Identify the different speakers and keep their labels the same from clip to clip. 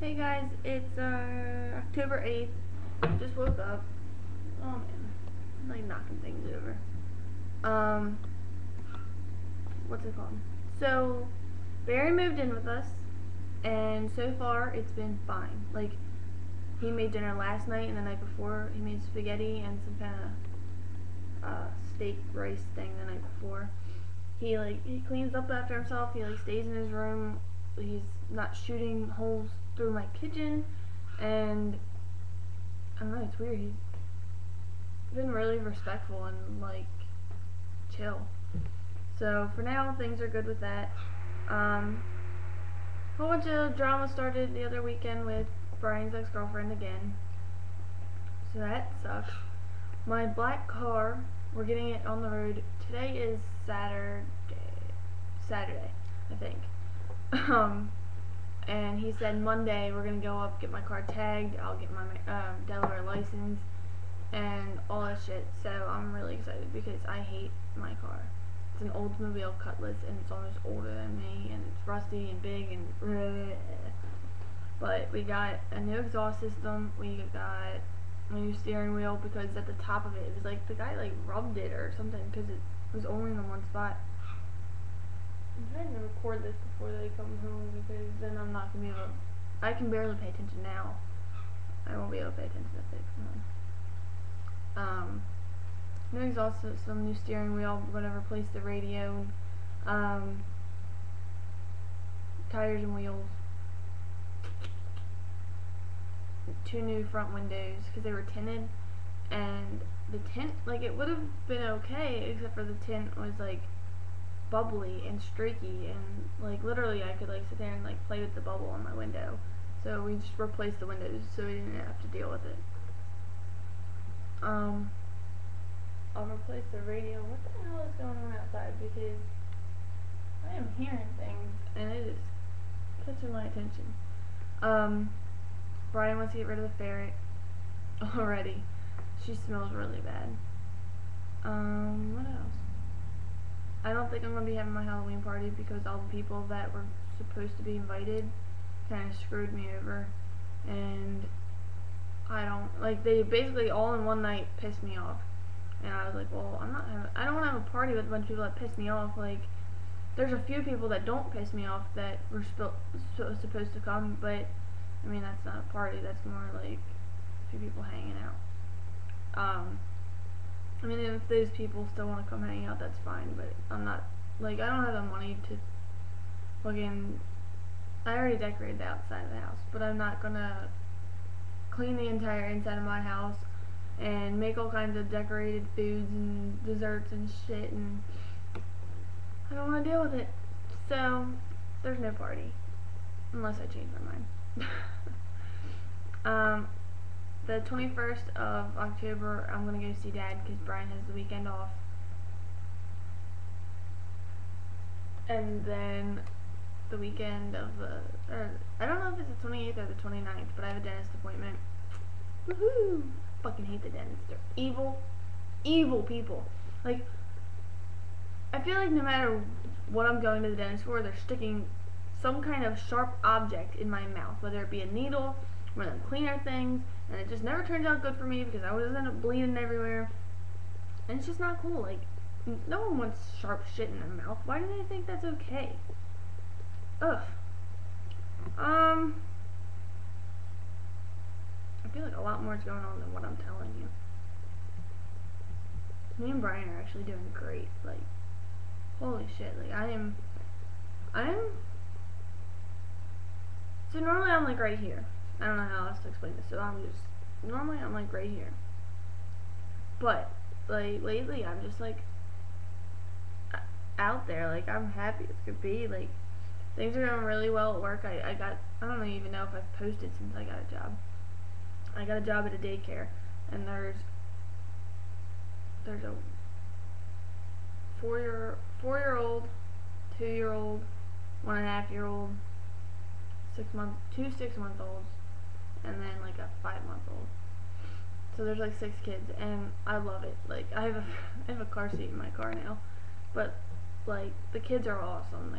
Speaker 1: Hey guys, it's October 8th. Just woke up. Oh man, I'm like knocking things over. Um, what's it called? So, Barry moved in with us, and so far it's been fine. Like, he made dinner last night, and the night before he made spaghetti and some kind of steak rice thing the night before. He cleans up after himself. He stays in his room. He's not shooting holes through my kitchen, and I don't know. It's weird. He's been really respectful and chill. So for now, things are good with that. A whole bunch of drama started the other weekend with Brian's ex-girlfriend again. So that sucks. My black car, we're getting it on the road. Today is Saturday, I think. And he said Monday we're gonna go up, get my car tagged. I'll get my Delaware license and all that shit. So I'm really excited because I hate my car. It's an Oldsmobile Cutlass and it's almost older than me and it's rusty and big and bleh. But we got a new exhaust system. We got a new steering wheel because at the top of it was like the guy rubbed it or something because it was only in one spot. I'm trying to record this before they come home because then I'm not gonna be able. I can barely pay attention now. I won't be able to pay attention if they come home. New exhaust system, new steering wheel. We're gonna replace the radio, tires and wheels. 2 new front windows because they were tinted, and the tint it would have been okay except for the tint was bubbly and streaky, and literally I could sit there and play with the bubble on my window. So we just replaced the windows so we didn't have to deal with it. I'll replace the radio. What the hell is going on outside? Because I am hearing things and it is catching my attention. Brian wants to get rid of the ferret already. She smells really bad. What else? I don't think I'm going to be having my Halloween party because all the people that were supposed to be invited kind of screwed me over, and I don't they basically all in one night pissed me off, and I was like, well, I don't want to have a party with a bunch of people that piss me off. There's a few people that don't piss me off that were supposed to come, but I mean that's not a party. That's more a few people hanging out. I mean, if those people still want to come hang out, that's fine, but I'm not, I don't have the money to I already decorated the outside of the house, but I'm not gonna clean the entire inside of my house and make all kinds of decorated foods and desserts and shit, and I don't want to deal with it. So, there's no party, unless I change my mind. The 21st of October, I'm going to go see Dad because Brian has the weekend off. And then the weekend of I don't know if it's the 28th or the 29th, but I have a dentist appointment. Woohoo! Fucking hate the dentists. They're evil, evil people. I feel like no matter what I'm going to the dentist for, they're sticking some kind of sharp object in my mouth, whether it be a needle, one of them cleaner things, and it just never turns out good for me because I always end up bleeding everywhere, and it's just not cool. No one wants sharp shit in their mouth. Why do they think that's okay? Ugh. I feel like a lot more is going on than what I'm telling you. Me and Brian are actually doing great. Holy shit. I am. So normally I'm right here. I don't know how else to explain this. So normally I'm right here. But lately I'm just out there. I'm happy as could be. Things are going really well at work. I don't even know if I've posted since I got a job. I got a job at a daycare, and there's a 4-year-old, 2-year-old, 1.5-year-old, 2 6-month-olds, and then a 5-month-old. So there's 6 kids, and I love it. I have a car seat in my car now, but the kids are awesome.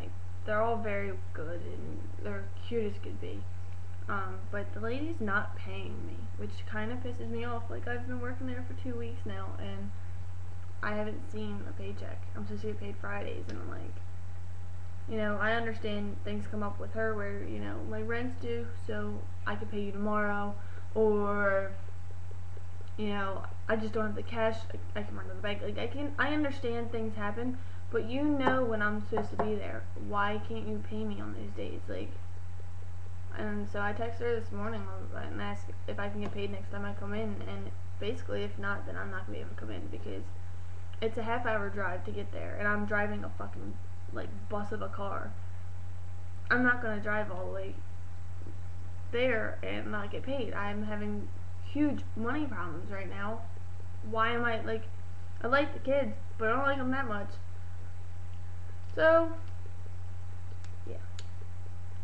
Speaker 1: They're all very good and they're cute as could be. But the lady's not paying me, which kind of pisses me off. Like, I've been working there for 2 weeks now, and I haven't seen a paycheck. I'm supposed to get paid Fridays, and I'm like, I understand things come up with her where, my rent's due, so I can pay you tomorrow, or, I just don't have the cash, I can run to the bank. Like, I understand things happen, but when I'm supposed to be there. Why can't you pay me on those days? Like, and so I texted her this morning and asked if I can get paid next time I come in, and basically, if not, then I'm not going to be able to come in, because it's a half-hour drive to get there, and I'm driving a fucking, bus of a car. I'm not going to drive all the way there and not get paid. I'm having huge money problems right now. Why am I, I like the kids, but I don't like them that much. So, yeah.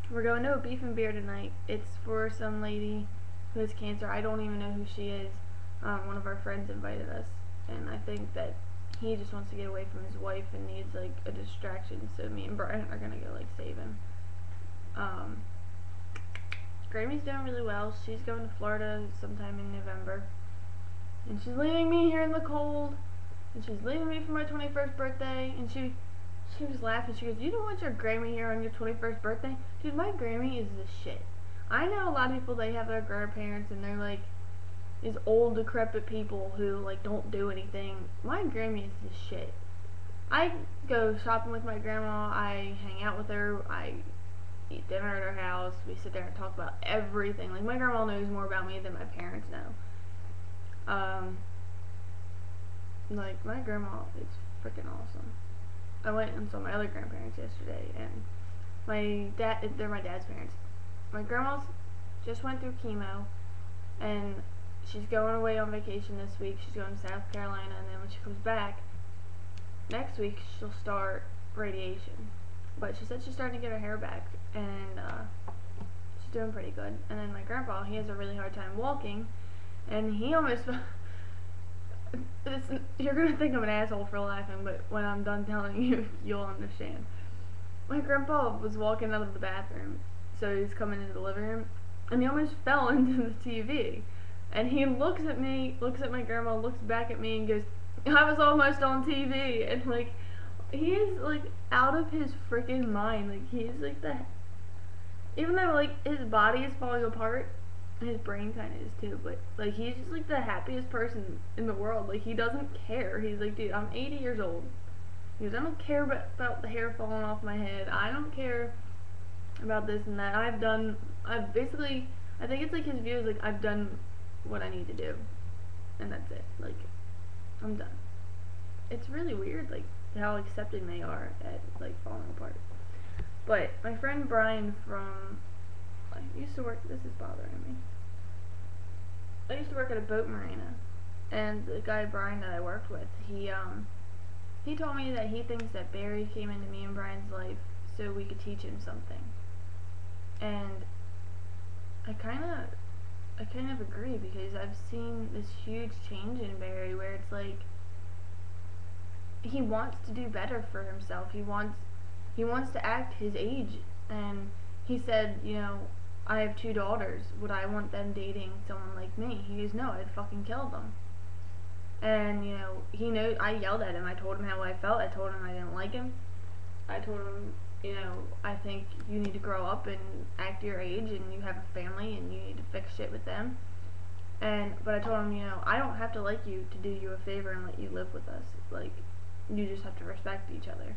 Speaker 1: We're going to a beef and beer tonight. It's for some lady who has cancer. I don't even know who she is. One of our friends invited us, and I think that he just wants to get away from his wife and needs, a distraction, so me and Brian are gonna go, save him. Grammy's doing really well. She's going to Florida sometime in November, and she's leaving me here in the cold, and she's leaving me for my 21st birthday, and she was laughing. She goes, "You don't want your Grammy here on your 21st birthday?" Dude, my Grammy is the shit. I know a lot of people, they have their grandparents, and they're, these old decrepit people who don't do anything. My Grammy is the shit. I go shopping with my grandma, I hang out with her, I eat dinner at her house, we sit there and talk about everything. My grandma knows more about me than my parents know. My grandma is freaking awesome. I went and saw my other grandparents yesterday, and they're my dad's parents. My grandma's just went through chemo, and she's going away on vacation this week. She's going to South Carolina, and then when she comes back next week, she'll start radiation. But she said she's starting to get her hair back, and she's doing pretty good. And then my grandpa, he has a really hard time walking, and he almost you're gonna think I'm an asshole for laughing, but when I'm done telling you, you'll understand. My grandpa was walking out of the bathroom, so he's coming into the living room, and he almost fell into the TV. And he looks at me, looks at my grandma, looks back at me, and goes, "I was almost on TV." And he is out of his freaking mind. He's even though his body is falling apart, his brain kind of is too. But he's just the happiest person in the world. He doesn't care. He's "Dude, I'm 80 years old." He goes, "I don't care about the hair falling off my head. I don't care about this and that. I think it's his view is I've done what I need to do, and that's it. I'm done." It's really weird, how accepting they are at falling apart. But my friend Brian from used to work. This is bothering me. I used to work at a boat marina, and the guy Brian that I worked with, he told me that he thinks that Barry came into me and Brian's life so we could teach him something, and I kind of agree, because I've seen this huge change in Barry where it's he wants to do better for himself. He wants to act his age, and he said, "I have 2 daughters. Would I want them dating someone like me?" He goes, "No, I'd fucking kill them." And he knows. I yelled at him. I told him how I felt. I told him I didn't like him. I told him, I think you need to grow up and act your age, and you have a family, and you need to fix shit with them. But I told him, I don't have to like you to do you a favor and let you live with us. You just have to respect each other.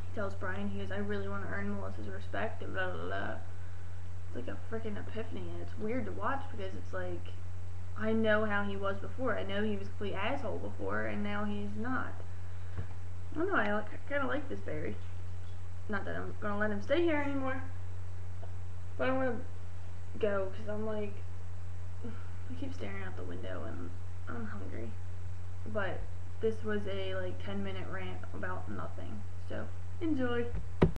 Speaker 1: He tells Brian, he goes, "I really want to earn Melissa's respect," and blah, blah, blah. It's a freaking epiphany, and it's weird to watch, because it's I know how he was before. I know he was a complete asshole before, and now he's not. I don't know, I kind of like this Barry. Not that I'm going to let him stay here anymore, but I'm going to go, because I keep staring out the window, and I'm hungry. But this was a 10-minute rant about nothing, so enjoy.